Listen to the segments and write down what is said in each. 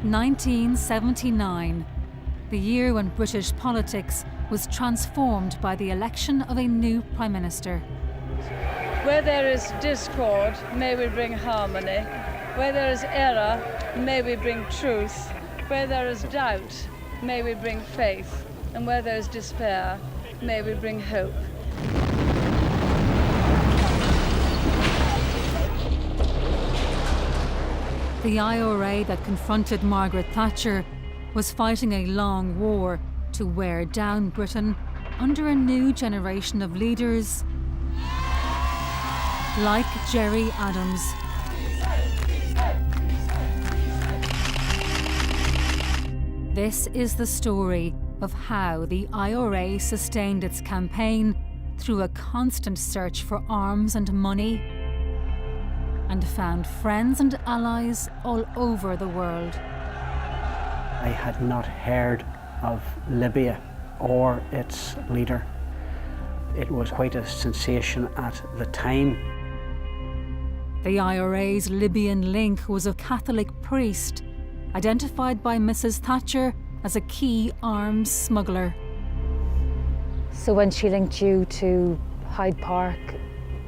1979, the year when British politics was transformed by the election of a new Prime Minister. Where there is discord, may we bring harmony. Where there is error, may we bring truth. Where there is doubt, may we bring faith. And where there is despair, may we bring hope. The IRA that confronted Margaret Thatcher was fighting a long war to wear down Britain under a new generation of leaders like Gerry Adams. This is the story of how the IRA sustained its campaign through a constant search for arms and money, and found friends and allies all over the world. I had not heard of Libya or its leader. It was quite a sensation at the time. The IRA's Libyan link was a Catholic priest, identified by Mrs Thatcher as a key arms smuggler. So when she linked you to Hyde Park,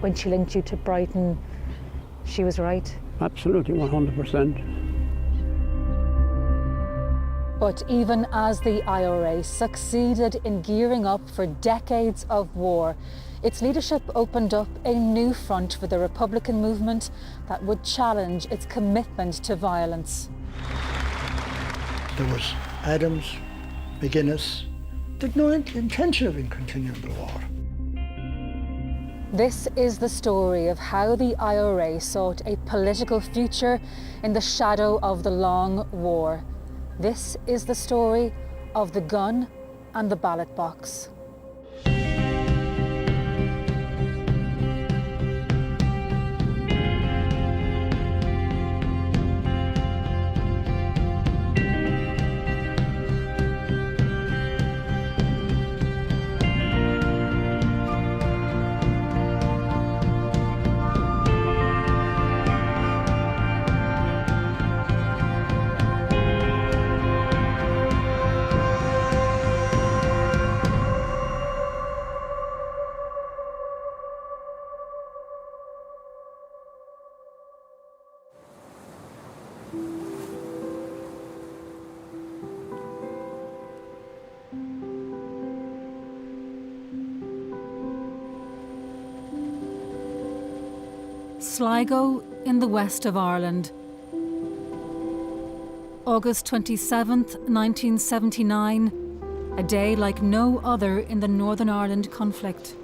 when she linked you to Brighton, she was right? Absolutely, 100%. But even as the IRA succeeded in gearing up for decades of war, its leadership opened up a new front for the Republican movement that would challenge its commitment to violence. There was Adams, McGuinness. They'd no intention of continuing the war. This is the story of how the IRA sought a political future in the shadow of the long war. This is the story of the gun and the ballot box. Sligo in the west of Ireland. August 27th, 1979, a day like no other in the Northern Ireland conflict.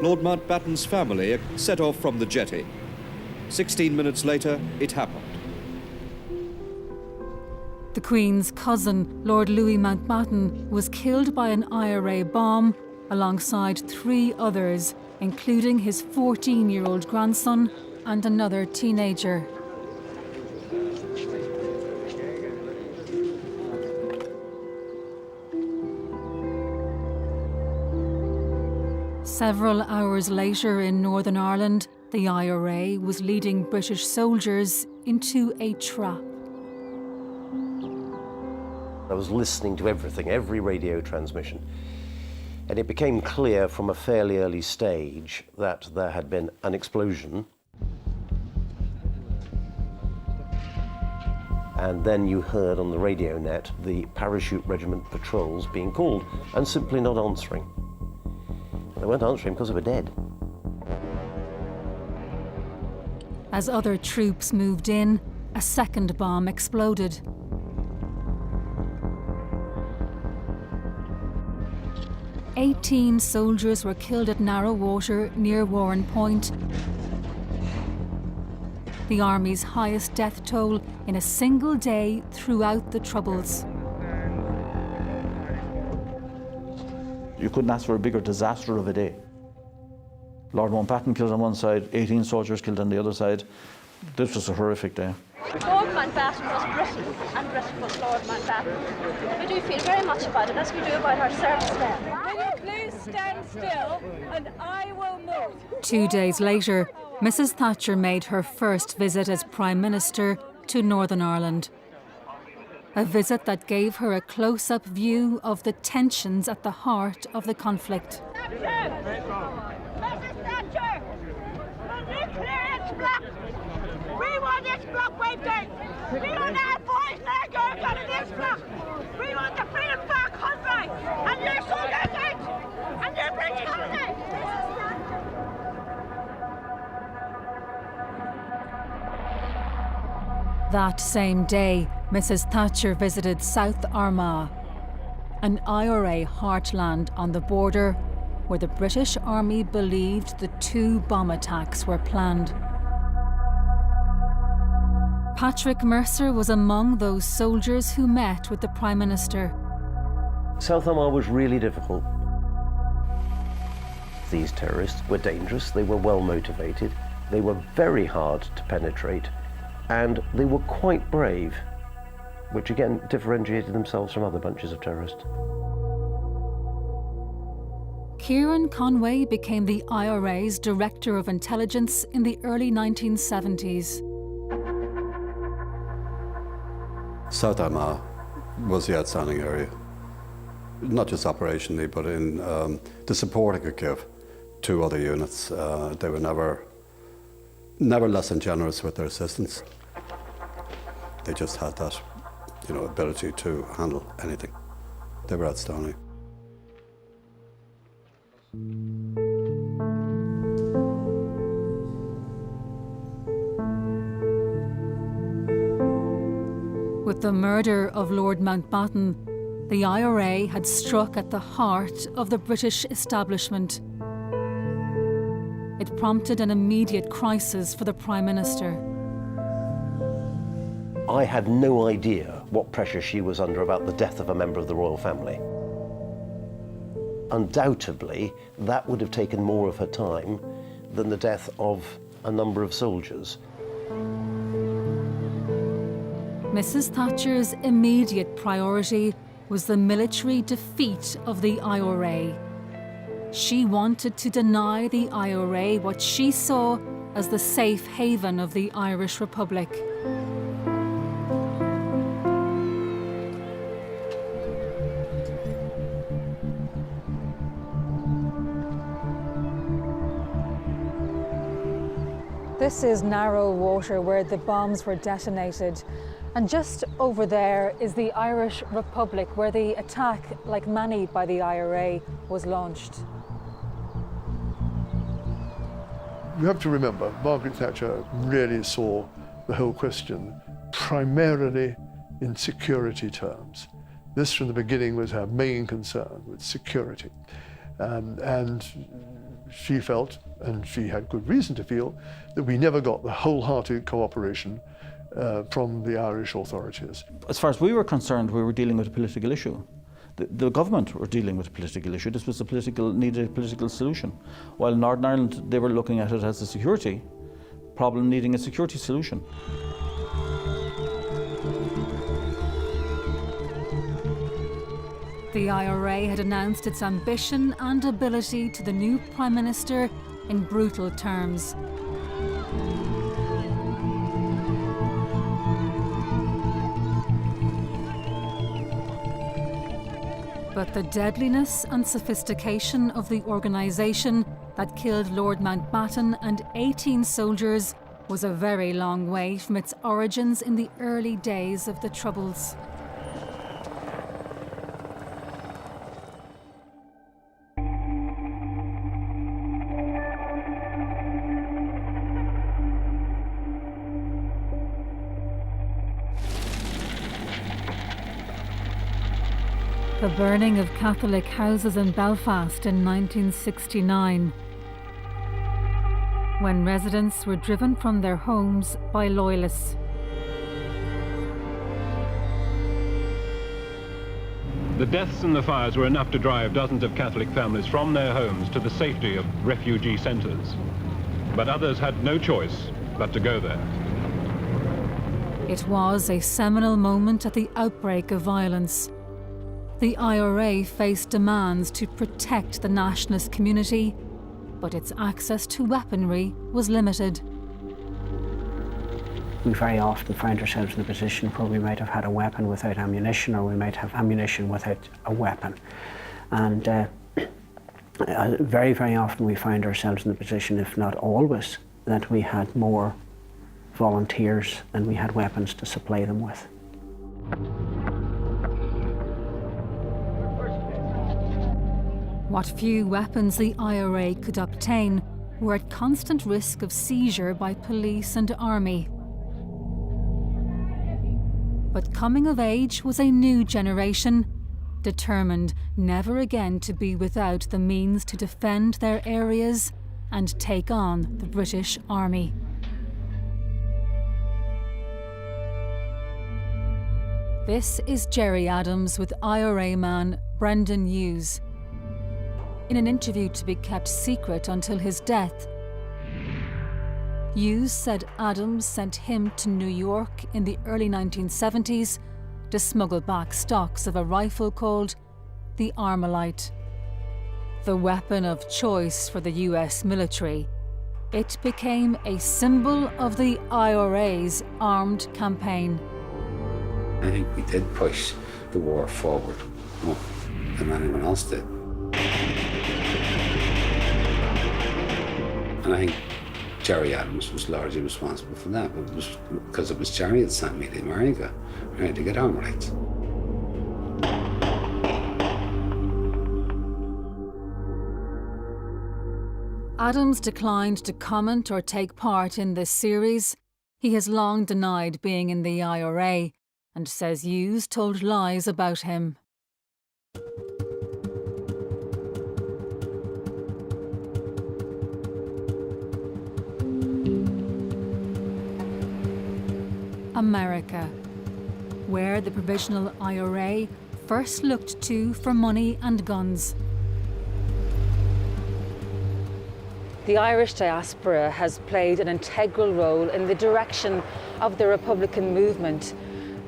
Lord Mountbatten's family set off from the jetty. 16 minutes later, it happened. The Queen's cousin, Lord Louis Mountbatten, was killed by an IRA bomb alongside 3 others, including his 14-year-old grandson and another teenager. Several hours later in Northern Ireland, the IRA was leading British soldiers into a trap. I was listening to everything, every radio transmission, and it became clear from a fairly early stage that there had been an explosion. And then you heard on the radio net the parachute regiment patrols being called and simply not answering. They weren't answering because they were dead. As other troops moved in, a second bomb exploded. "18 soldiers were killed at Narrow Water near Warren Point, the Army's highest death toll in a single day throughout the Troubles. You couldn't ask for a bigger disaster of a day. Lord Mountbatten killed on one side, 18 soldiers killed on the other side. This was a horrific day. Lord Mountbatten was Britain, and Britain was Lord Mountbatten. We do feel very much about it, as we do about our servicemen. Will you please stand still, and I will move. 2 days later, Mrs Thatcher made her first visit as Prime Minister to Northern Ireland. A visit that gave her a close-up view of the tensions at the heart of the conflict. Mrs Thatcher! The nuclear block! We want this block wiped out! We don't have boys and girls out of this block! We want the freedom of our country! And you're soldiers out! And you're British holiday! That same day, Mrs Thatcher visited South Armagh, an IRA heartland on the border where the British Army believed the 2 bomb attacks were planned. Patrick Mercer was among those soldiers who met with the Prime Minister. South Armagh was really difficult. These terrorists were dangerous, they were well motivated, they were very hard to penetrate, and they were quite brave, which again differentiated themselves from other bunches of terrorists. Kieran Conway became the IRA's Director of Intelligence in the early 1970s. South Armagh was the outstanding area, not just operationally, but in the support it could give to other units. They were never less than generous with their assistance. They just had that, ability to handle anything. They were outstanding. With the murder of Lord Mountbatten, the IRA had struck at the heart of the British establishment. It prompted an immediate crisis for the Prime Minister. I had no idea what pressure she was under about the death of a member of the royal family. Undoubtedly, that would have taken more of her time than the death of a number of soldiers. Mrs Thatcher's immediate priority was the military defeat of the IRA. She wanted to deny the IRA what she saw as the safe haven of the Irish Republic. This is narrow water where the bombs were detonated. And just over there is the Irish Republic, where the attack, like many by the IRA, was launched. You have to remember, Margaret Thatcher really saw the whole question primarily in security terms. This, from the beginning, was her main concern, with security. And she felt, and she had good reason to feel, that we never got the wholehearted cooperation from the Irish authorities. As far as we were concerned, we were dealing with a political issue. The government were dealing with a political issue. This was needed a political solution. While in Northern Ireland, they were looking at it as a security problem needing a security solution. The IRA had announced its ambition and ability to the new Prime Minister in brutal terms. But the deadliness and sophistication of the organisation that killed Lord Mountbatten and 18 soldiers was a very long way from its origins in the early days of the Troubles. The burning of Catholic houses in Belfast in 1969, when residents were driven from their homes by loyalists. The deaths and the fires were enough to drive dozens of Catholic families from their homes to the safety of refugee centres. But others had no choice but to go there. It was a seminal moment at the outbreak of violence. The IRA faced demands to protect the nationalist community, but its access to weaponry was limited. We very often find ourselves in a position where we might have had a weapon without ammunition, or we might have ammunition without a weapon. And very, very often we find ourselves in the position, if not always, that we had more volunteers than we had weapons to supply them with. What few weapons the IRA could obtain were at constant risk of seizure by police and army. But coming of age was a new generation, determined never again to be without the means to defend their areas and take on the British Army. This is Gerry Adams with IRA man Brendan Hughes. In an interview to be kept secret until his death, Hughes said Adams sent him to New York in the early 1970s to smuggle back stocks of a rifle called the Armalite. The weapon of choice for the US military, it became a symbol of the IRA's armed campaign. I think we did push the war forward more than anyone else did. And I think Gerry Adams was largely responsible for that, but it was because it was Gerry that sent me to America, right, to get Armalites. Adams declined to comment or take part in this series. He has long denied being in the IRA and says Hughes told lies about him. America, where the provisional IRA first looked to for money and guns. The Irish diaspora has played an integral role in the direction of the Republican movement,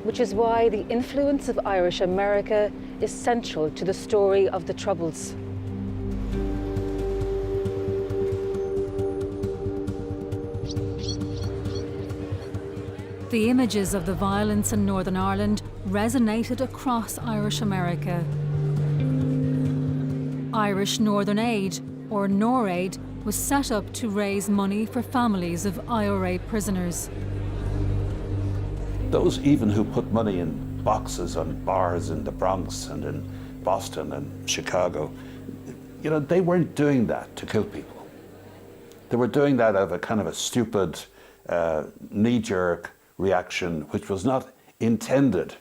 which is why the influence of Irish America is central to the story of the Troubles. The images of the violence in Northern Ireland resonated across Irish America. Irish Northern Aid, or NORAID, was set up to raise money for families of IRA prisoners. Those even who put money in boxes on bars in the Bronx and in Boston and Chicago, you know, they weren't doing that to kill people. They were doing that out of a kind of a stupid, knee-jerk reaction, which was not intended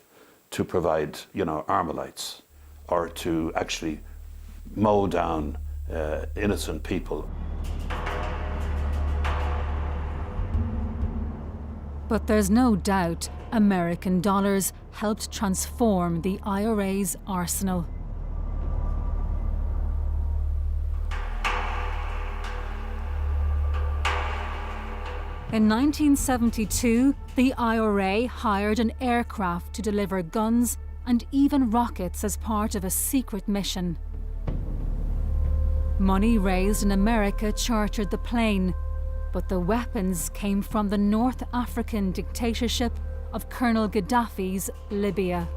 to provide, you know, Armalites or to actually mow down innocent people. But there's no doubt American dollars helped transform the IRA's arsenal. In 1972, the IRA hired an aircraft to deliver guns and even rockets as part of a secret mission. Money raised in America chartered the plane, but the weapons came from the North African dictatorship of Colonel Gaddafi's Libya.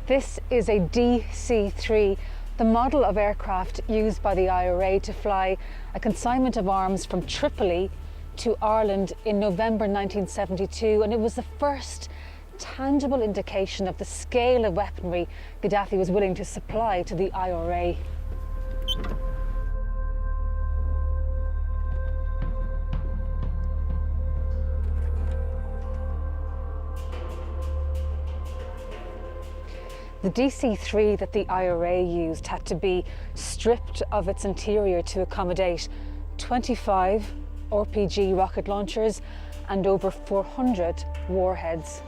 This is a DC-3, the model of aircraft used by the IRA to fly a consignment of arms from Tripoli to Ireland in November 1972, and it was the first tangible indication of the scale of weaponry Gaddafi was willing to supply to the IRA. The DC-3 that the IRA used had to be stripped of its interior to accommodate 25 RPG rocket launchers and over 400 warheads.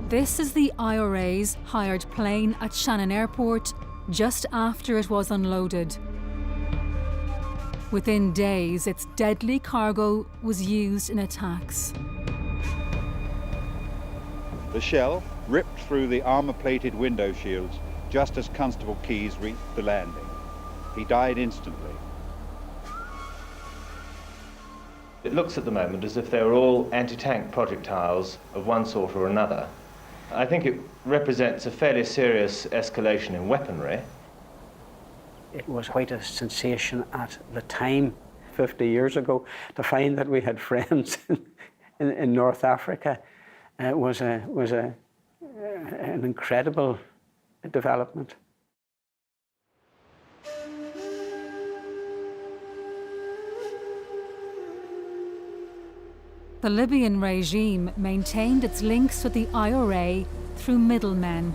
This is the IRA's hired plane at Shannon Airport just after it was unloaded. Within days, its deadly cargo was used in attacks. The shell ripped through the armour-plated window shields just as Constable Keyes reached the landing. He died instantly. It looks at the moment as if they were all anti-tank projectiles of one sort or another. I think it represents a fairly serious escalation in weaponry. It was quite a sensation at the time, 50 years ago, to find that we had friends in North Africa. Was an incredible development. The Libyan regime maintained its links with the IRA through middlemen.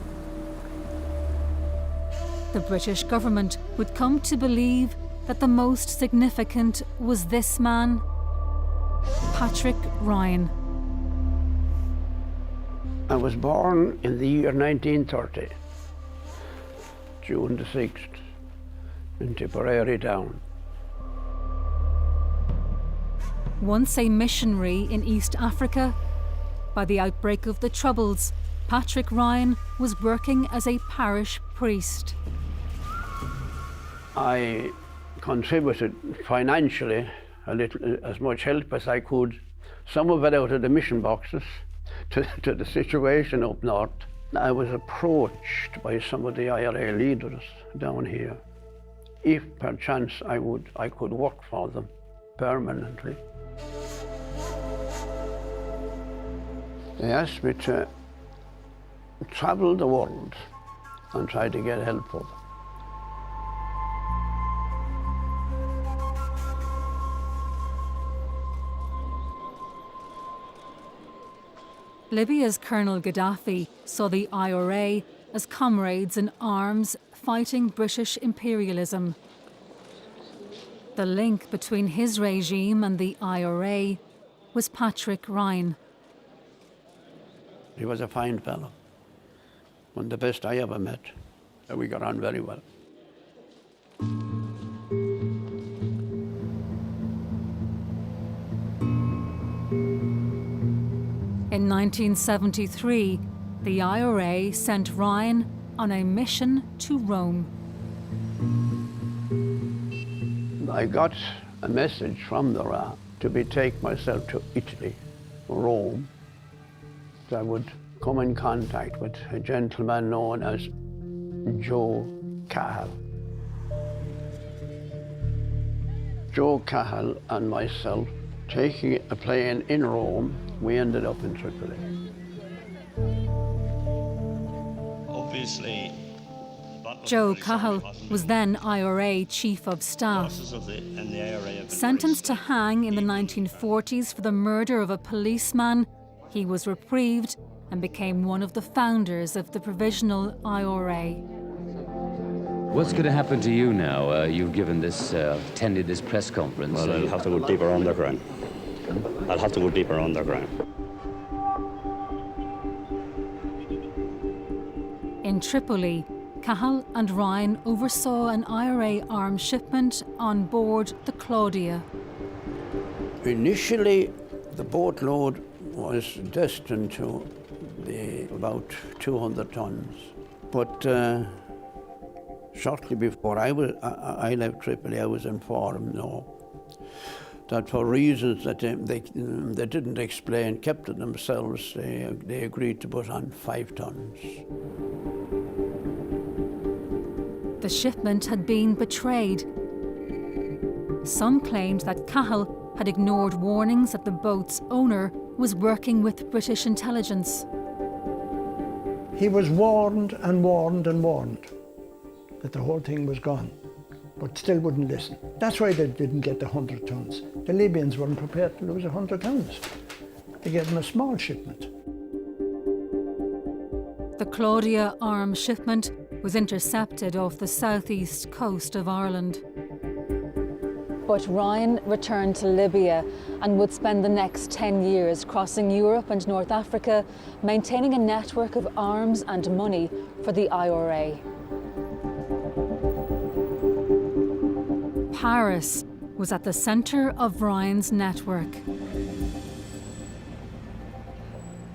The British government would come to believe that the most significant was this man, Patrick Ryan. I was born in the year 1930, June the 6th, in Tipperary Down. Once a missionary in East Africa, by the outbreak of the Troubles, Patrick Ryan was working as a parish priest. I contributed financially, a little, as much help as I could, some of it out of the mission boxes, to the situation up north. I was approached by some of the IRA leaders down here, if perchance I could work for them permanently. They asked me to travel the world and try to get help for them. Libya's Colonel Gaddafi saw the IRA as comrades in arms fighting British imperialism. The link between his regime and the IRA was Patrick Ryan. He was a fine fellow, one of the best I ever met, and we got on very well. In 1973, the IRA sent Ryan on a mission to Rome. I got a message from the RA to take myself to Italy, Rome. I would come in contact with a gentleman known as Joe Cahill. Joe Cahill and myself, taking a plane in Rome, we ended up in Tripoli. Obviously, Joe Cahill was then IRA Chief of Staff. Sentenced to hang in the 1940s for the murder of a policeman, he was reprieved and became one of the founders of the Provisional IRA. What's going to happen to you now? You've given this, attended this press conference. Well, I'll have to go deeper underground. I'll have to go deeper underground. In Tripoli, Cahill and Ryan oversaw an IRA arms shipment on board the Claudia. Initially, the boatload was destined to be about 200 tons, but shortly before I left Tripoli, I was informed that for reasons that they didn't explain, kept to themselves, they agreed to put on 5 tons. The shipment had been betrayed. Some claimed that Cahill had ignored warnings that the boat's owner was working with British intelligence. He was warned and warned and warned that the whole thing was gone, but still wouldn't listen. That's why they didn't get the 100 tons. The Libyans weren't prepared to lose 100 tons. They gave them a small shipment. The Claudia arms shipment was intercepted off the southeast coast of Ireland. But Ryan returned to Libya and would spend the next 10 years crossing Europe and North Africa, maintaining a network of arms and money for the IRA. Paris was at the centre of Ryan's network.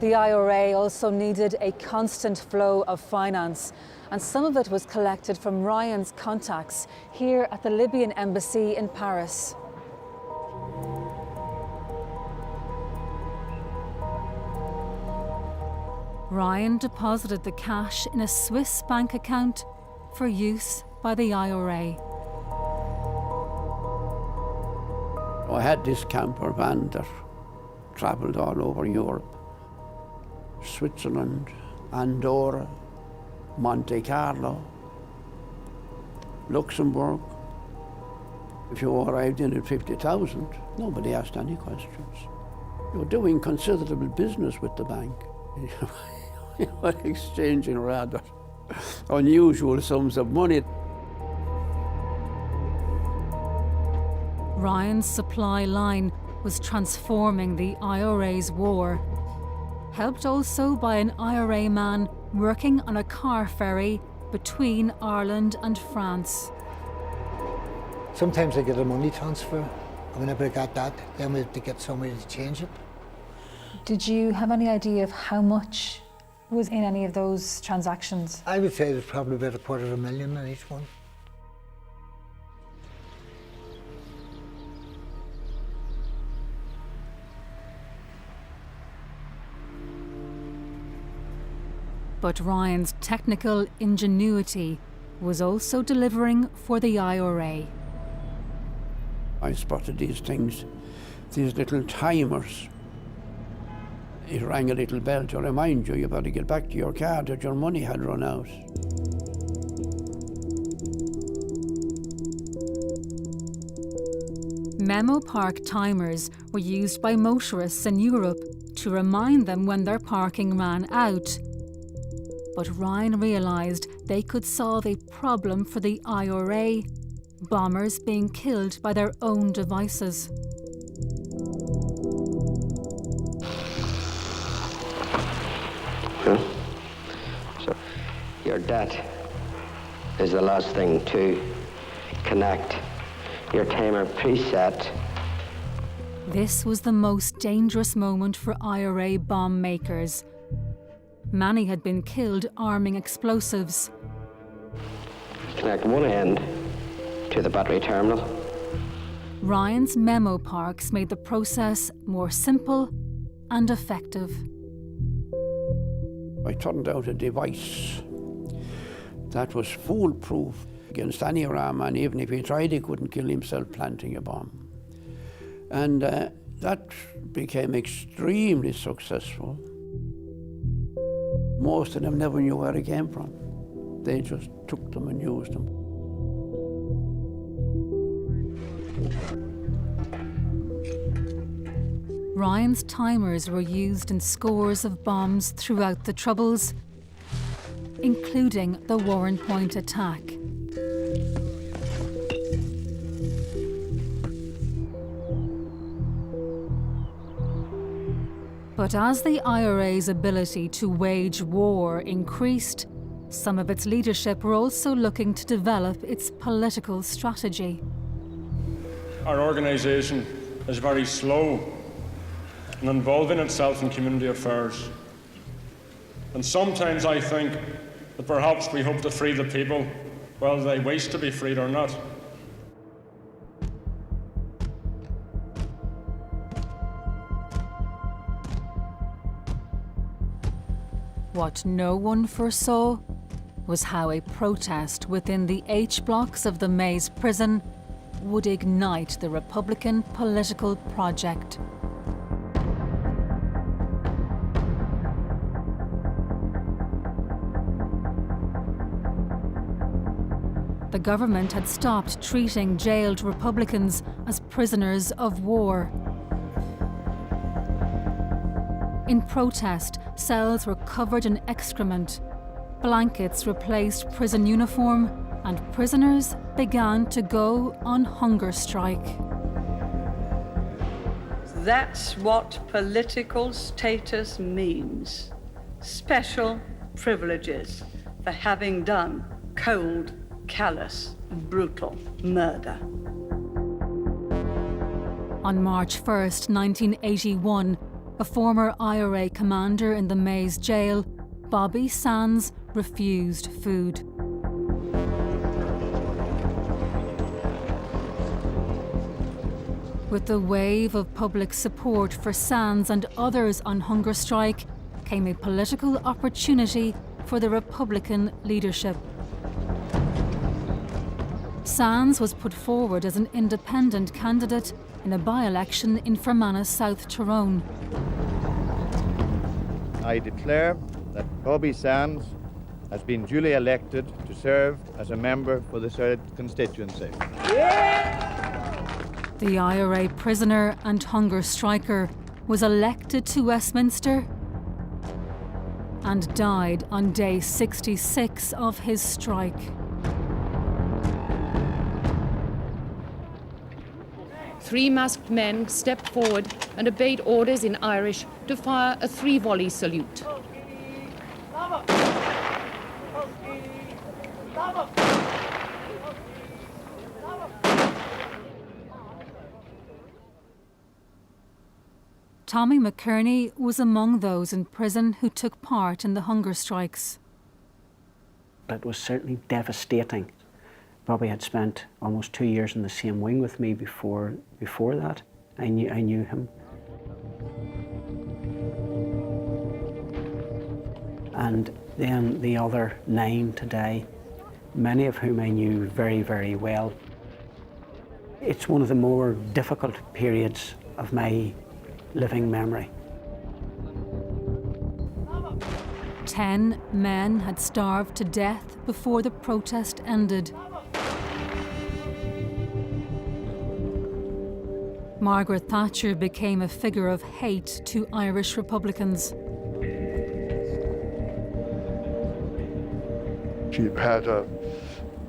The IRA also needed a constant flow of finance, and some of it was collected from Ryan's contacts here at the Libyan embassy in Paris. Ryan deposited the cash in a Swiss bank account for use by the IRA. I had this camper van that travelled all over Europe. Switzerland, Andorra, Monte Carlo, Luxembourg. If you arrived in at 50,000, nobody asked any questions. You were doing considerable business with the bank. You were exchanging rather unusual sums of money. Ryan's supply line was transforming the IRA's war, helped also by an IRA man working on a car ferry between Ireland and France. Sometimes I get a money transfer, and whenever I got that, then we have to get somebody to change it. Did you have any idea of how much was in any of those transactions? I would say there's probably about $250,000 in each one. But Ryan's technical ingenuity was also delivering for the IRA. I spotted these things, these little timers. It rang a little bell to remind you, you better get back to your car, that your money had run out. Memopark timers were used by motorists in Europe to remind them when their parking ran out. But Ryan realised they could solve a problem for the IRA, bombers being killed by their own devices. So your debt is the last thing to connect. Your timer preset. This was the most dangerous moment for IRA bomb makers. Many had been killed arming explosives. Connect one end to the battery terminal. Ryan's Memoparks made the process more simple and effective. I turned out a device that was foolproof against any Iran man. Even if he tried, he couldn't kill himself planting a bomb. And that became extremely successful. Most of them never knew where it came from. They just took them and used them. Ryan's timers were used in scores of bombs throughout the Troubles, including the Warren Point attack. But as the IRA's ability to wage war increased, some of its leadership were also looking to develop its political strategy. Our organisation is very slow in involving itself in community affairs. And sometimes I think that perhaps we hope to free the people, whether they wish to be freed or not. What no one foresaw was how a protest within the H blocks of the Maze prison would ignite the Republican political project. The government had stopped treating jailed Republicans as prisoners of war. In protest, cells were covered in excrement, blankets replaced prison uniform, and prisoners began to go on hunger strike. That's what political status means. Special privileges for having done cold, callous, brutal murder. On March 1st, 1981, a former IRA commander in the Maze jail, Bobby Sands refused food. With the wave of public support for Sands and others on hunger strike came a political opportunity for the Republican leadership. Sands was put forward as an independent candidate in a by-election in Fermanagh, South Tyrone. I declare that Bobby Sands has been duly elected to serve as a member for the 3rd constituency. The IRA prisoner and hunger striker was elected to Westminster and died on day 66 of his strike. Three masked men stepped forward and obeyed orders in Irish to fire a 3-volley salute. Tommy McKerney was among those in prison who took part in the hunger strikes. It was certainly devastating. Bobby had spent almost 2 years in the same wing with me before that. I knew him. And then the other 9 today, many of whom I knew very, very well. It's one of the more difficult periods of my living memory. 10 men had starved to death before the protest ended. Margaret Thatcher became a figure of hate to Irish Republicans. She had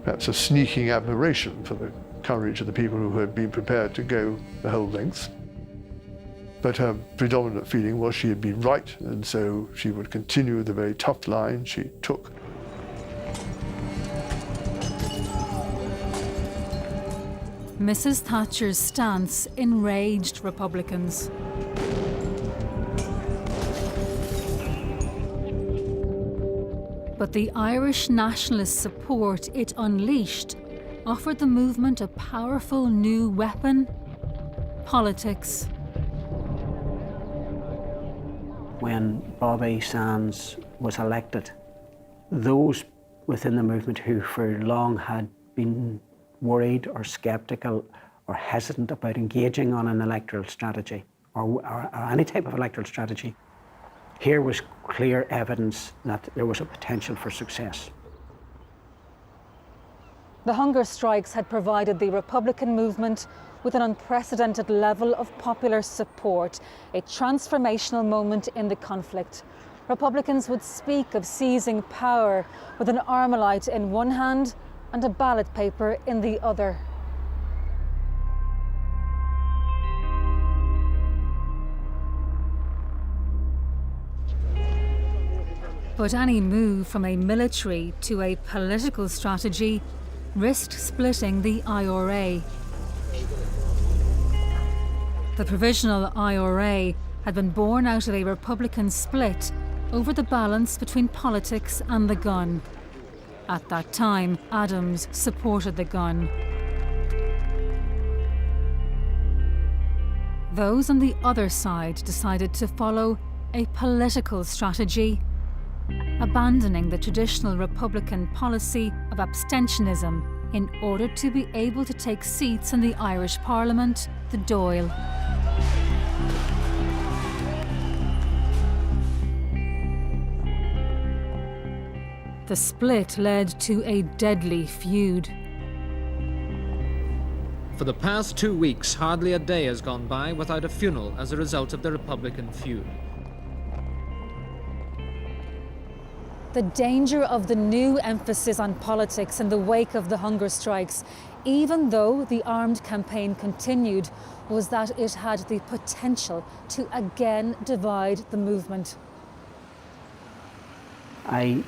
perhaps a sneaking admiration for the courage of the people who had been prepared to go the whole length. But her predominant feeling was she had been right, and so she would continue the very tough line she took. Mrs Thatcher's stance enraged Republicans. But the Irish nationalist support it unleashed offered the movement a powerful new weapon: politics. When Bobby Sands was elected, those within the movement who for long had been worried or sceptical or hesitant about engaging on an electoral strategy or any type of electoral strategy, here was clear evidence that there was a potential for success. The hunger strikes had provided the Republican movement with an unprecedented level of popular support, a transformational moment in the conflict. Republicans would speak of seizing power with an Armalite in one hand and a ballot paper in the other. But any move from a military to a political strategy risked splitting the IRA. The provisional IRA had been born out of a Republican split over the balance between politics and the gun. At that time, Adams supported the gun. Those on the other side decided to follow a political strategy, abandoning the traditional Republican policy of abstentionism in order to be able to take seats in the Irish Parliament, the Dáil. The split led to a deadly feud. For the past 2 weeks, hardly a day has gone by without a funeral as a result of the Republican feud. The danger of the new emphasis on politics in the wake of the hunger strikes, even though the armed campaign continued, was that it had the potential to again divide the movement. I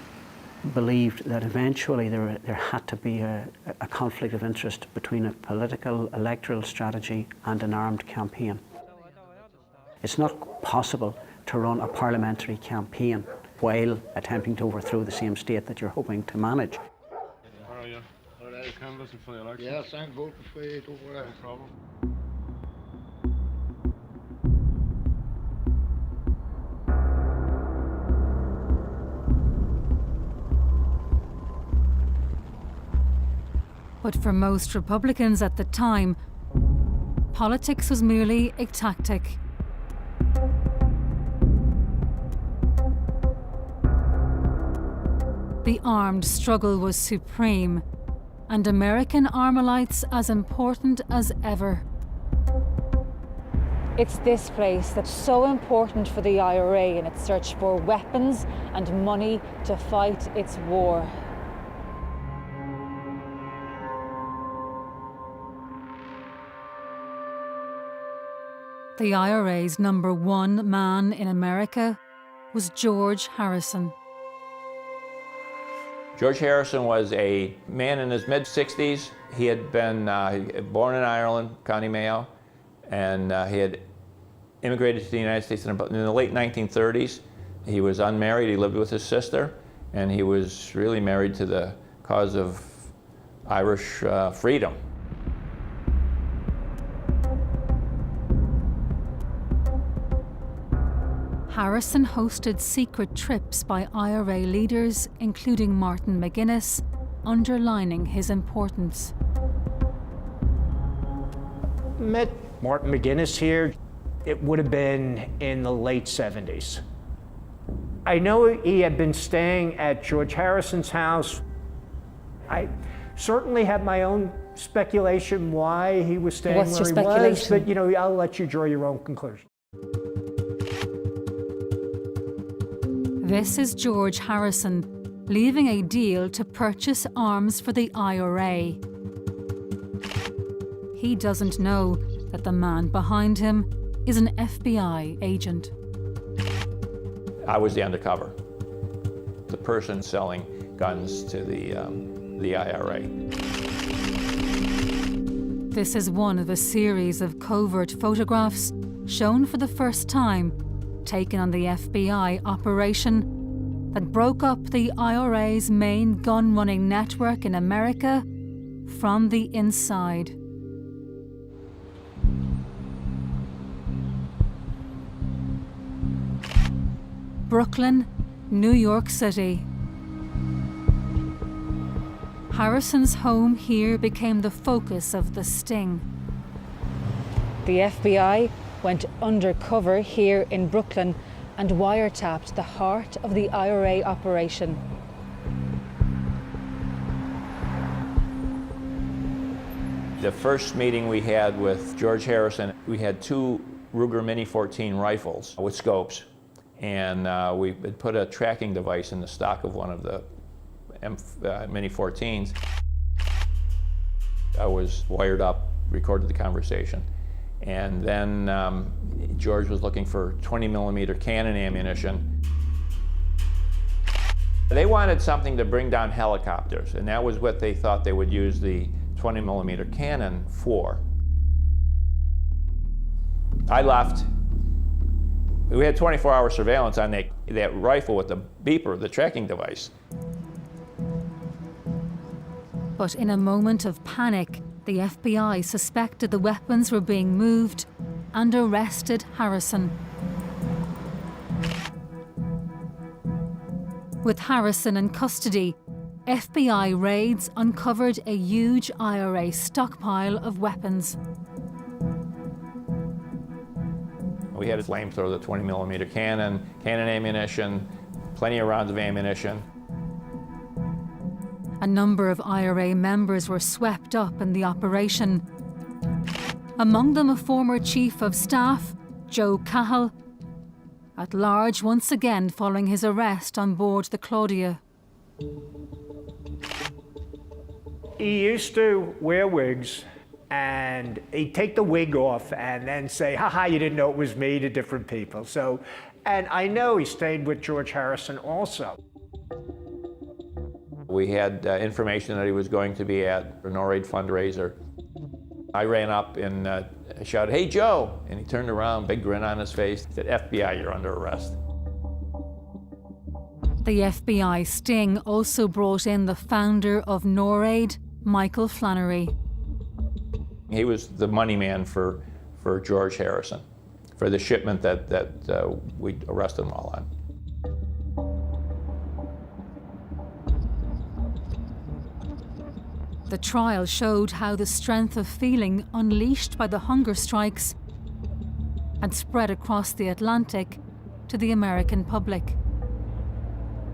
believed that eventually there had to be a conflict of interest between a political electoral strategy and an armed campaign. It's not possible to run a parliamentary campaign while attempting to overthrow the same state that you're hoping to manage. How are you? All right, canvassing for the election? Yes, I'm voting for you, don't worry. No problem. But for most Republicans at the time, politics was merely a tactic. The armed struggle was supreme, and American Armalites as important as ever. It's this place that's so important for the IRA in its search for weapons and money to fight its war. The IRA's #1 man in America was George Harrison. George Harrison was a man in his mid-60s. He had been born in Ireland, County Mayo, and he had immigrated to the United States in the late 1930s. He was unmarried, he lived with his sister, and he was really married to the cause of Irish freedom. Harrison hosted secret trips by IRA leaders, including Martin McGuinness, underlining his importance. Met Martin McGuinness here. It would have been in the late 70s. I know he had been staying at George Harrison's house. I certainly have my own speculation why he was staying What's where your he speculation? was, but I'll let you draw your own conclusion. This is George Harrison, leaving a deal to purchase arms for the IRA. He doesn't know that the man behind him is an FBI agent. I was the undercover, the person selling guns to the IRA. This is one of a series of covert photographs shown for the first time, taken on the FBI operation that broke up the IRA's main gun-running network in America from the inside. Brooklyn, New York City. Harrison's home here became the focus of the sting. The FBI went undercover here in Brooklyn and wiretapped the heart of the IRA operation. The first meeting we had with George Harrison, we had 2 Ruger Mini 14 rifles with scopes, and we had put a tracking device in the stock of one of the Mini 14s. I was wired up, recorded the conversation, and then George was looking for 20mm cannon ammunition. They wanted something to bring down helicopters, and that was what they thought they would use the 20mm cannon for. I left. We had 24-hour surveillance on that rifle with the beeper, the tracking device. But in a moment of panic, the FBI suspected the weapons were being moved and arrested Harrison. With Harrison in custody, FBI raids uncovered a huge IRA stockpile of weapons. We had a flamethrower, the 20mm cannon ammunition, plenty of rounds of ammunition. A number of IRA members were swept up in the operation. Among them a former Chief of Staff, Joe Cahill, at large once again following his arrest on board the Claudia. He used to wear wigs, and he'd take the wig off and then say, "Ha-ha, you didn't know it was me," to different people. So, and I know he stayed with George Harrison also. We had information that he was going to be at a NORAID fundraiser. I ran up in I shouted, "Hey, Joe!" And he turned around, big grin on his face, said, "FBI, you're under arrest." The FBI sting also brought in the founder of NORAID, Michael Flannery. He was the money man for George Harrison, for the shipment that we arrested them all on. The trial showed how the strength of feeling unleashed by the hunger strikes had spread across the Atlantic to the American public.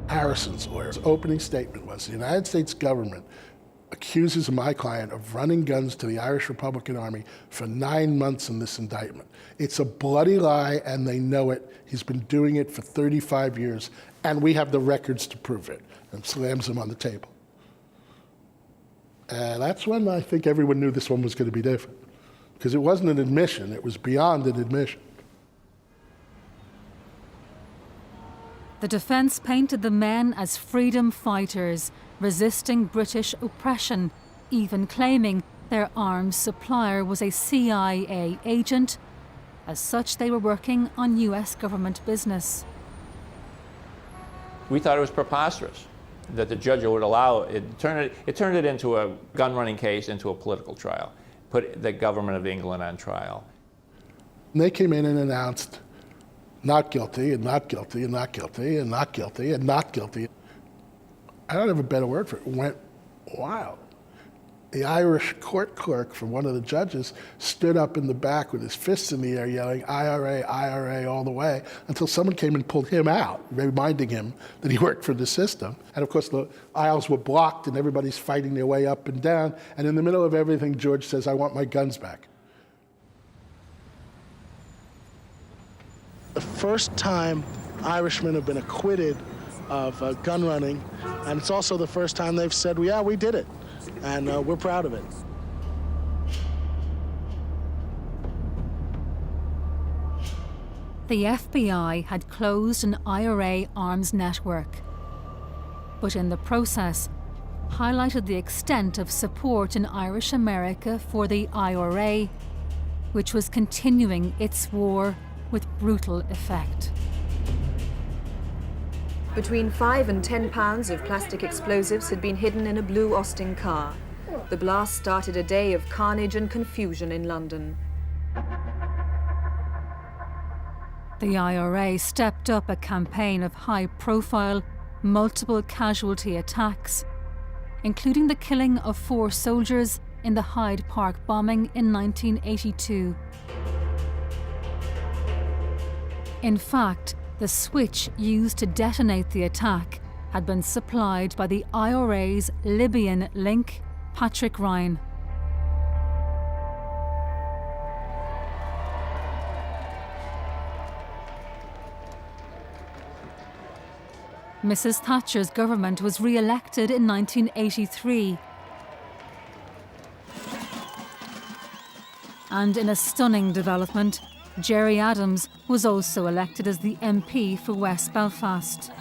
Harrison's lawyer's opening statement was, the United States government accuses my client of running guns to the Irish Republican Army for 9 months in this indictment. It's a bloody lie, and they know it. He's been doing it for 35 years, and we have the records to prove it, and slams him on the table. And that's when I think everyone knew this one was going to be different, because it wasn't an admission, it was beyond an admission. The defence painted the men as freedom fighters, resisting British oppression, even claiming their arms supplier was a CIA agent. As such, they were working on US government business. We thought it was preposterous that the judge would allow it. It turned it into a gun-running case, into a political trial, put the government of England on trial. And they came in and announced not guilty, and not guilty, and not guilty, and not guilty, and not guilty. I don't have a better word for it. It went wild. The Irish court clerk from one of the judges stood up in the back with his fists in the air yelling, "IRA, IRA," all the way, until someone came and pulled him out, reminding him that he worked for the system. And of course, the aisles were blocked and everybody's fighting their way up and down. And in the middle of everything, George says, "I want my guns back." The first time Irishmen have been acquitted of gun running, and it's also the first time they've said, "Yeah, we did it," and we're proud of it. The FBI had closed an IRA arms network, but in the process highlighted the extent of support in Irish America for the IRA, which was continuing its war with brutal effect. Between 5 and 10 pounds of plastic explosives had been hidden in a blue Austin car. The blast started a day of carnage and confusion in London. The IRA stepped up a campaign of high-profile, multiple casualty attacks, including the killing of 4 soldiers in the Hyde Park bombing in 1982. In fact, the switch used to detonate the attack had been supplied by the IRA's Libyan link, Patrick Ryan. Mrs Thatcher's government was re-elected in 1983. And in a stunning development, Gerry Adams was also elected as the MP for West Belfast.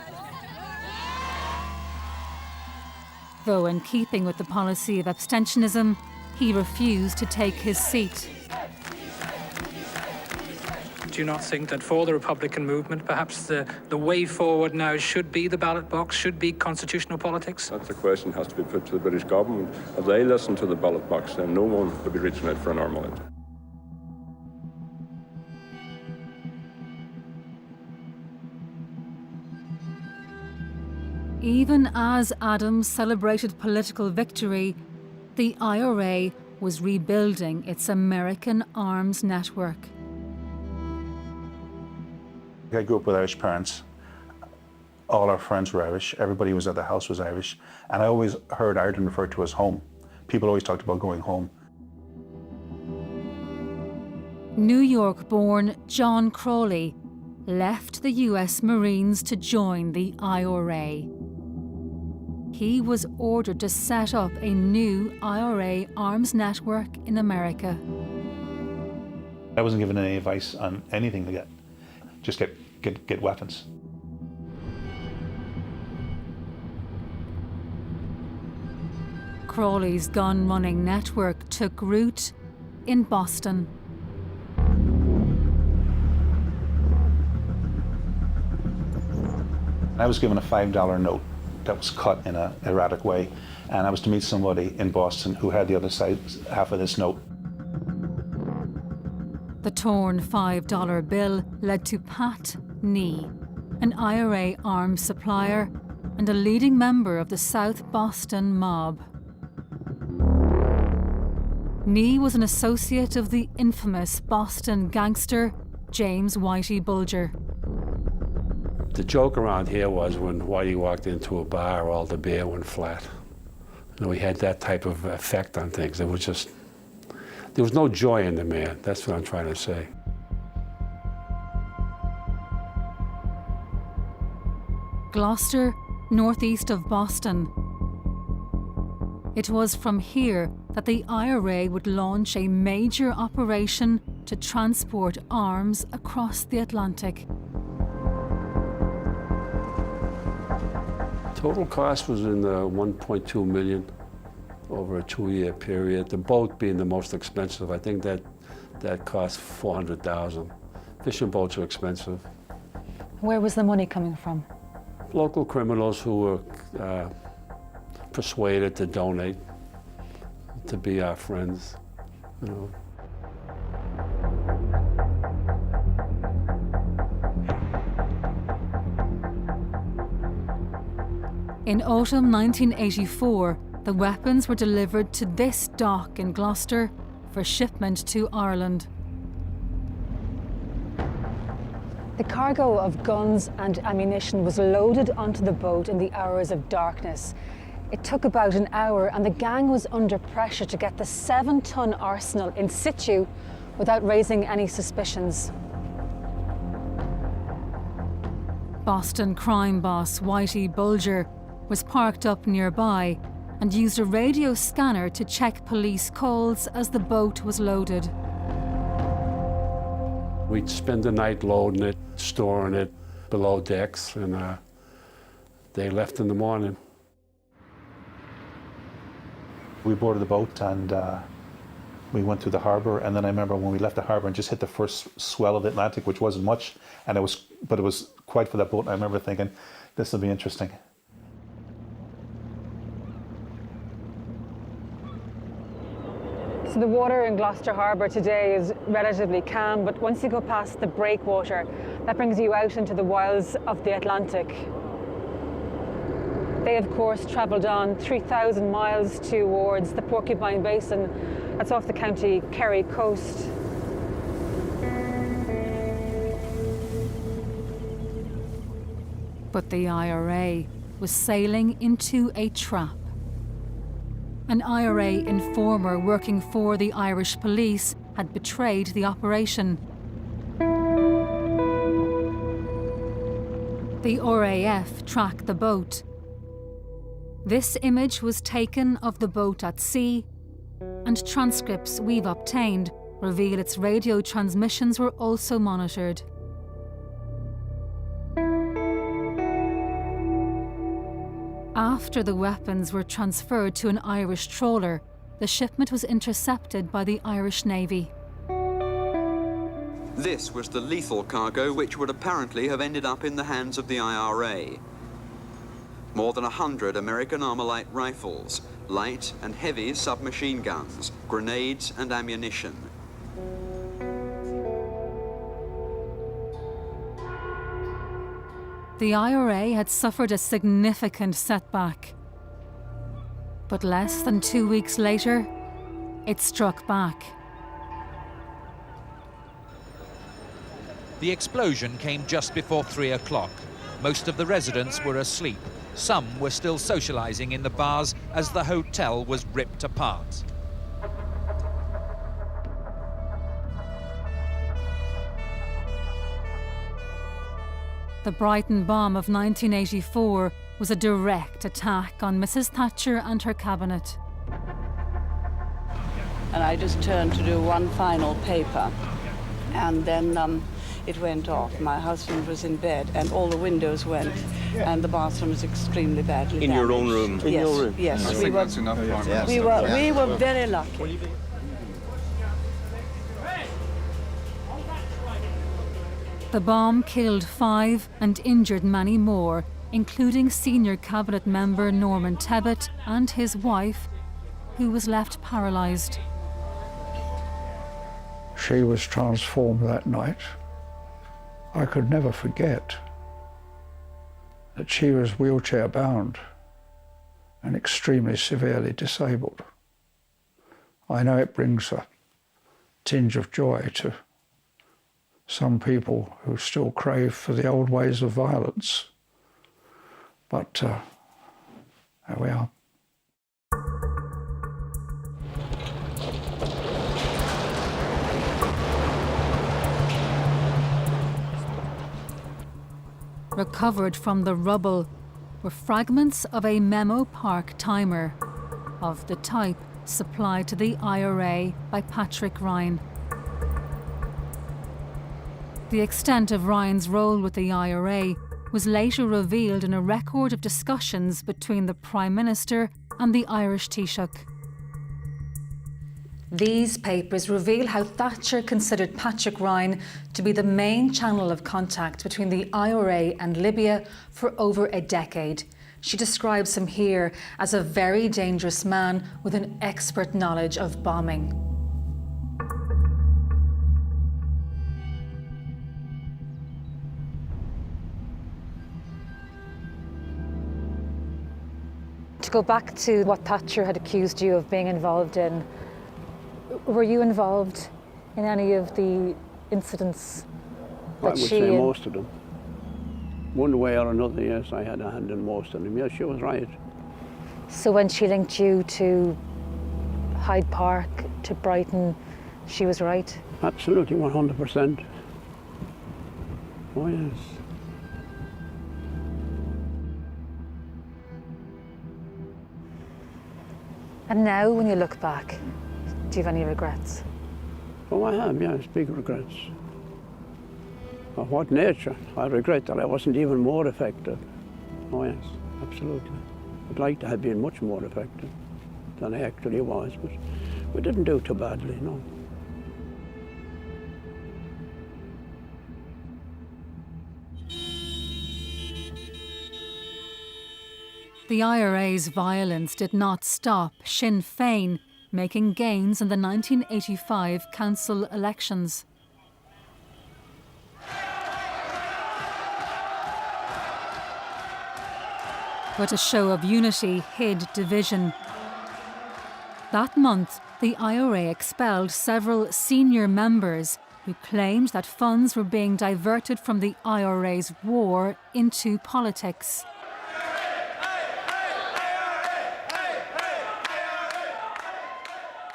Though in keeping with the policy of abstentionism, he refused to take his seat. Do you not think that for the Republican movement, perhaps the way forward now should be the ballot box, should be constitutional politics? That's a question that has to be put to the British government. If they listen to the ballot box, then no one will be reaching out for an arm out. Even as Adams celebrated political victory, the IRA was rebuilding its American arms network. I grew up with Irish parents. All our friends were Irish. Everybody who was at the house was Irish. And I always heard Ireland referred to as home. People always talked about going home. New York-born John Crawley left the US Marines to join the IRA. He was ordered to set up a new IRA arms network in America. I wasn't given any advice on anything to get. Just get weapons. Crawley's gun-running network took root in Boston. I was given a $5 note that was cut in an erratic way, and I was to meet somebody in Boston who had the other side, half of this note. The torn $5 bill led to Pat Nee, an IRA arms supplier and a leading member of the South Boston mob. Nee was an associate of the infamous Boston gangster James Whitey Bulger. The joke around here was when Whitey walked into a bar, all the beer went flat. You know, he had that type of effect on things. It was just, there was no joy in the man. That's what I'm trying to say. Gloucester, northeast of Boston. It was from here that the IRA would launch a major operation to transport arms across the Atlantic. Total cost was in the 1.2 million over a 2-year period. The boat being the most expensive, I think that cost 400,000. Fishing boats are expensive. Where was the money coming from? Local criminals who were persuaded to donate, to be our friends, you know. In autumn 1984, the weapons were delivered to this dock in Gloucester for shipment to Ireland. The cargo of guns and ammunition was loaded onto the boat in the hours of darkness. It took about an hour and the gang was under pressure to get the 7-ton arsenal in situ without raising any suspicions. Boston crime boss Whitey Bulger was parked up nearby and used a radio scanner to check police calls as the boat was loaded. We'd spend the night loading it, storing it below decks, and they left in the morning. We boarded the boat and we went to the harbour, and then I remember when we left the harbour and just hit the first swell of the Atlantic, which wasn't much, and it was quite for that boat. And I remember thinking, this will be interesting. So the water in Gloucester Harbour today is relatively calm, but once you go past the breakwater, that brings you out into the wilds of the Atlantic. They, of course, travelled on 3,000 miles towards the Porcupine Basin. That's off the County Kerry coast. But the IRA was sailing into a trap. An IRA informer working for the Irish police had betrayed the operation. The RAF tracked the boat. This image was taken of the boat at sea, and transcripts we've obtained reveal its radio transmissions were also monitored. After the weapons were transferred to an Irish trawler, the shipment was intercepted by the Irish Navy. This was the lethal cargo which would apparently have ended up in the hands of the IRA. More than 100 American Armalite rifles, light and heavy submachine guns, grenades and ammunition. The IRA had suffered a significant setback. But less than 2 weeks later, it struck back. The explosion came just before 3 o'clock. Most of the residents were asleep. Some were still socializing in the bars as the hotel was ripped apart. The Brighton bomb of 1984 was a direct attack on Mrs Thatcher and her cabinet. And I just turned to do one final paper, and then it went off. My husband was in bed, and all the windows went, and the bathroom was extremely badly damaged. In your own room? Yes, In your room? yes. I think that's enough time. We were very lucky. The bomb killed 5 and injured many more including senior cabinet member Norman Tebbit and his wife, who was left paralysed. She was transformed that night. I could never forget that she was wheelchair bound and extremely severely disabled. I know it brings a tinge of joy to some people who still crave for the old ways of violence, but there we are. Recovered from the rubble were fragments of a Memopark timer of the type supplied to the IRA by Patrick Ryan. The extent of Ryan's role with the IRA was later revealed in a record of discussions between the Prime Minister and the Irish Taoiseach. These papers reveal how Thatcher considered Patrick Ryan to be the main channel of contact between the IRA and Libya for over a decade. She describes him here as a very dangerous man with an expert knowledge of bombing. To go back to what Thatcher had accused you of being involved in, were you involved in any of the incidents that I would say most of them. One way or another, yes, I had a hand in most of them. Yes, she was right. So when she linked you to Hyde Park, to Brighton, she was right? Absolutely, 100%. Oh, yes. And now, when you look back, do you have any regrets? Oh, I have, yes, big regrets. Of what nature? I regret that I wasn't even more effective. Oh, yes, absolutely. I'd like to have been much more effective than I actually was, but we didn't do too badly, no. The IRA's violence did not stop Sinn Féin making gains in the 1985 council elections. But a show of unity hid division. That month, the IRA expelled several senior members who claimed that funds were being diverted from the IRA's war into politics.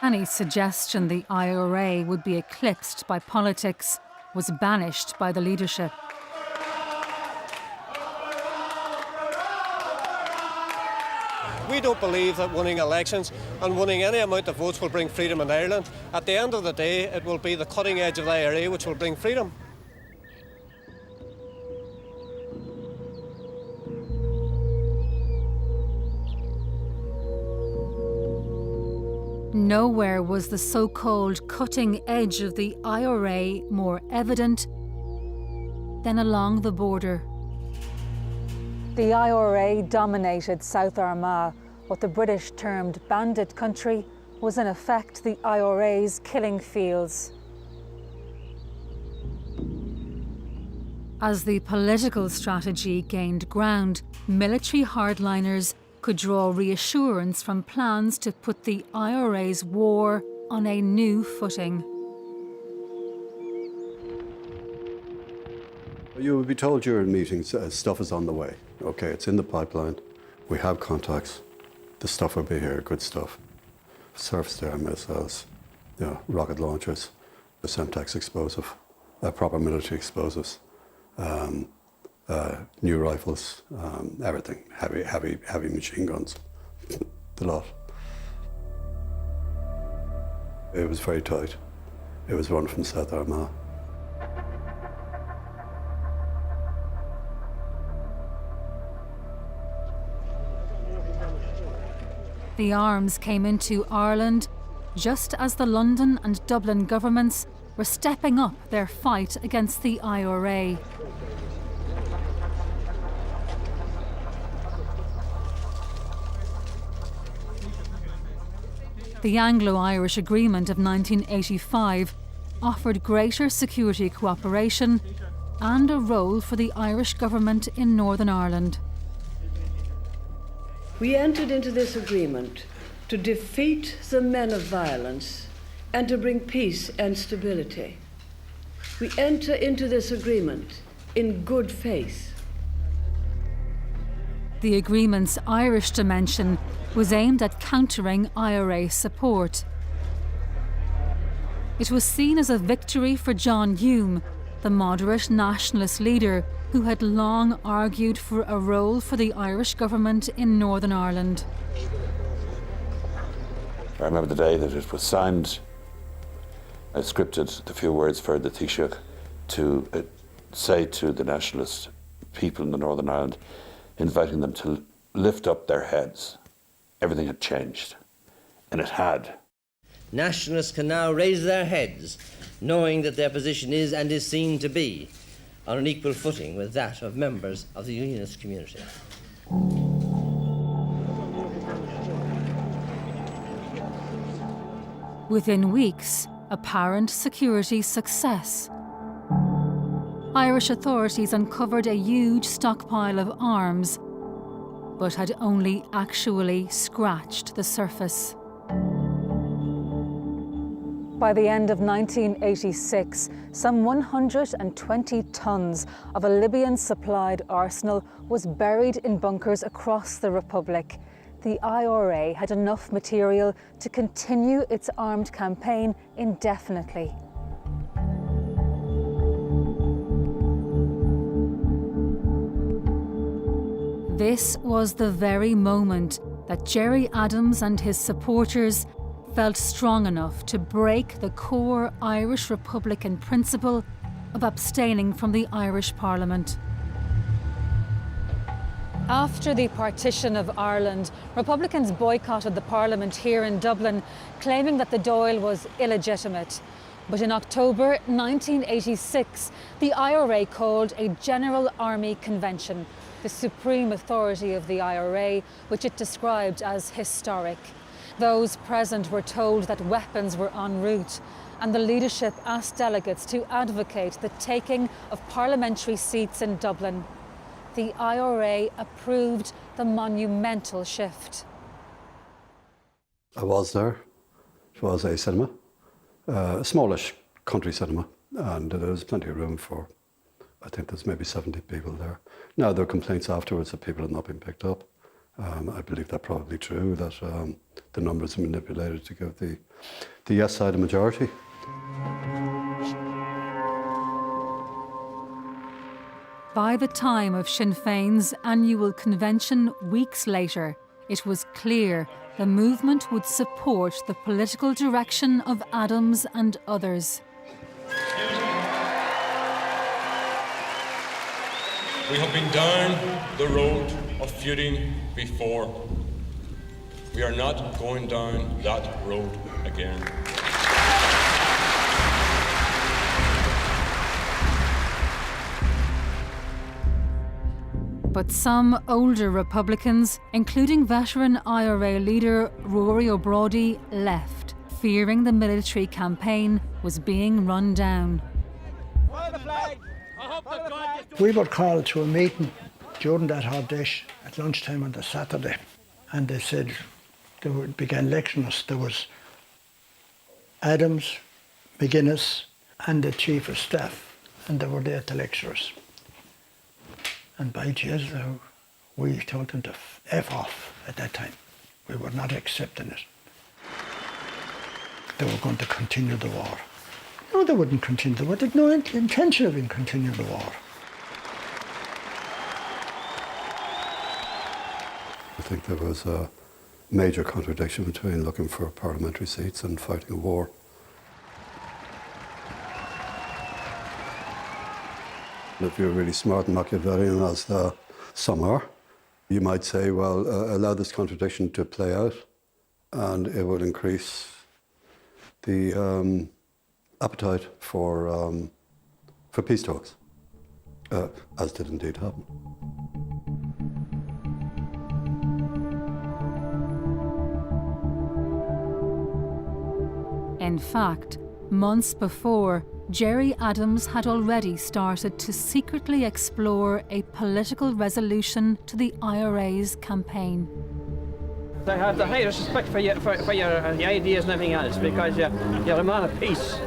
Any suggestion the IRA would be eclipsed by politics was banished by the leadership. We don't believe that winning elections and winning any amount of votes will bring freedom in Ireland. At the end of the day, it will be the cutting edge of the IRA which will bring freedom. Nowhere was the so-called cutting edge of the IRA more evident than along the border. The IRA dominated South Armagh. What the British termed bandit country was in effect the IRA's killing fields. As the political strategy gained ground, military hardliners could draw reassurance from plans to put the IRA's war on a new footing. You would be told during meetings stuff is on the way. Okay, it's in the pipeline. We have contacts. The stuff will be here, good stuff. Surface-to-air missiles, rocket launchers, the Semtex explosive, proper military explosives, new rifles, everything, heavy machine guns, the lot. It was very tight. It was run from South Armagh. The arms came into Ireland just as the London and Dublin governments were stepping up their fight against the IRA. The Anglo-Irish Agreement of 1985 offered greater security cooperation and a role for the Irish government in Northern Ireland. We entered into this agreement to defeat the men of violence and to bring peace and stability. We enter into this agreement in good faith. The agreement's Irish dimension was aimed at countering IRA support. It was seen as a victory for John Hume, the moderate nationalist leader who had long argued for a role for the Irish government in Northern Ireland. I remember the day that it was signed. I scripted the few words for the Taoiseach to say to the nationalist people in the Northern Ireland, inviting them to lift up their heads. Everything had changed, and it had. Nationalists can now raise their heads, knowing that their position is and is seen to be on an equal footing with that of members of the Unionist community. Within weeks, apparent security success. Irish authorities uncovered a huge stockpile of arms, but had only actually scratched the surface. By the end of 1986, some 120 tons of a Libyan-supplied arsenal was buried in bunkers across the Republic. The IRA had enough material to continue its armed campaign indefinitely. This was the very moment that Gerry Adams and his supporters felt strong enough to break the core Irish Republican principle of abstaining from the Irish Parliament. After the partition of Ireland, Republicans boycotted the Parliament here in Dublin, claiming that the Dáil was illegitimate. But in October 1986, the IRA called a General Army Convention, the supreme authority of the IRA, which it described as historic. Those present were told that weapons were en route, and the leadership asked delegates to advocate the taking of parliamentary seats in Dublin. The IRA approved the monumental shift. I was there. It was a cinema, a smallish country cinema, and there was plenty of room for, I think there's maybe 70 people there. Now, there are complaints afterwards that people had not been picked up. I believe that's probably true, that the numbers are manipulated to give the yes side a majority. By the time of Sinn Féin's annual convention weeks later, it was clear the movement would support the political direction of Adams and others. We have been down the road of feuding before. We are not going down that road again. But some older Republicans, including veteran IRA leader Rory O'Brody, left, fearing the military campaign was being run down. We were called to a meeting during that holidays at lunchtime on the Saturday, and they said they began lecturing us. There was Adams, McGuinness, and the Chief of Staff, and they were there to lecture us. And by Jesus, we told them to F off at that time. We were not accepting it. They were going to continue the war. No, they wouldn't continue the war. They had no intention of continuing the war. I think there was a major contradiction between looking for parliamentary seats and fighting a war. If you're really smart and Machiavellian, as some are, you might say, well, allow this contradiction to play out and it will increase the appetite for peace talks, as did indeed happen. In fact, months before, Gerry Adams had already started to secretly explore a political resolution to the IRA's campaign. I have the highest respect for your ideas and everything else, because you're a man of peace.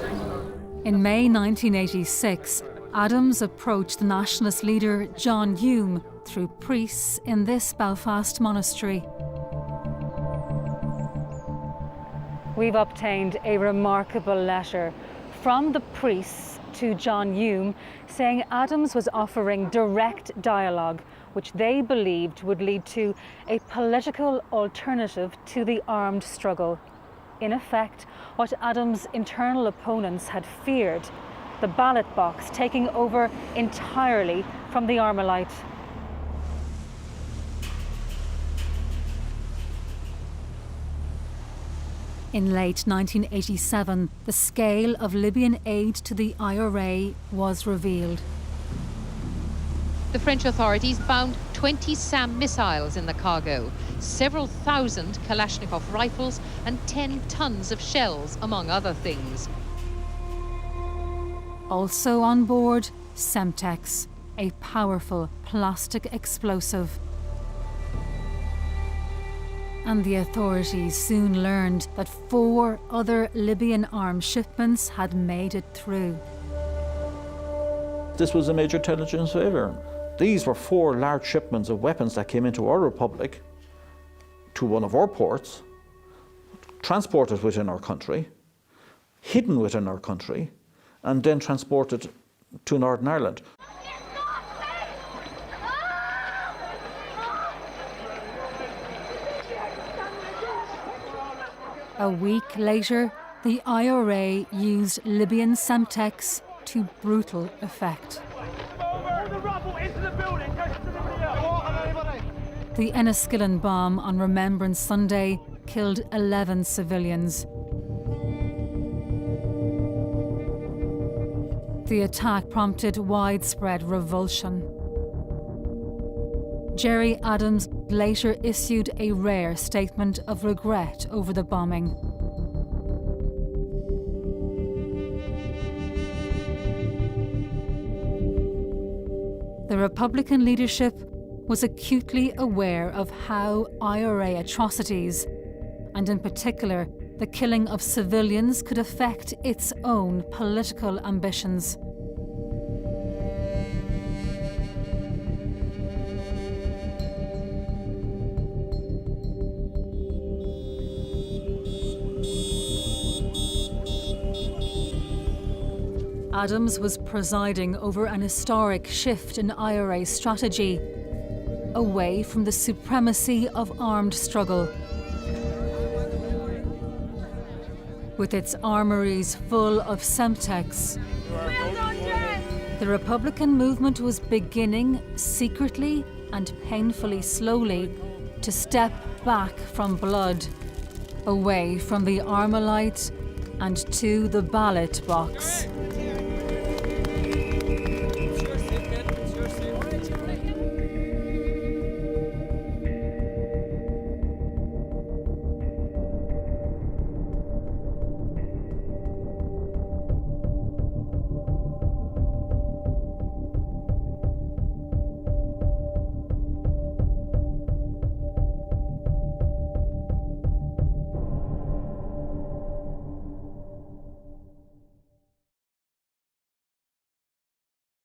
In May 1986, Adams approached the nationalist leader John Hume through priests in this Belfast monastery. We've obtained a remarkable letter from the priests to John Hume saying Adams was offering direct dialogue, which they believed would lead to a political alternative to the armed struggle. In effect, what Adams' internal opponents had feared, the ballot box taking over entirely from the Armalite. In late 1987, the scale of Libyan aid to the IRA was revealed. The French authorities found 20 SAM missiles in the cargo, several thousand Kalashnikov rifles and 10 tons of shells, among other things. Also on board, Semtex, a powerful plastic explosive. And the authorities soon learned that 4 other Libyan arms shipments had made it through. This was a major intelligence failure. These were 4 large shipments of weapons that came into our republic, to one of our ports, transported within our country, hidden within our country, and then transported to Northern Ireland. A week later, the IRA used Libyan Semtex to brutal effect. The Enniskillen bomb on Remembrance Sunday killed 11 civilians. The attack prompted widespread revulsion. Gerry Adams later issued a rare statement of regret over the bombing. The Republican leadership was acutely aware of how IRA atrocities, and in particular the killing of civilians, could affect its own political ambitions. Adams was presiding over an historic shift in IRA strategy, away from the supremacy of armed struggle. With its armories full of Semtex, the Republican movement was beginning, secretly and painfully slowly, to step back from blood, away from the Armalite and to the ballot box.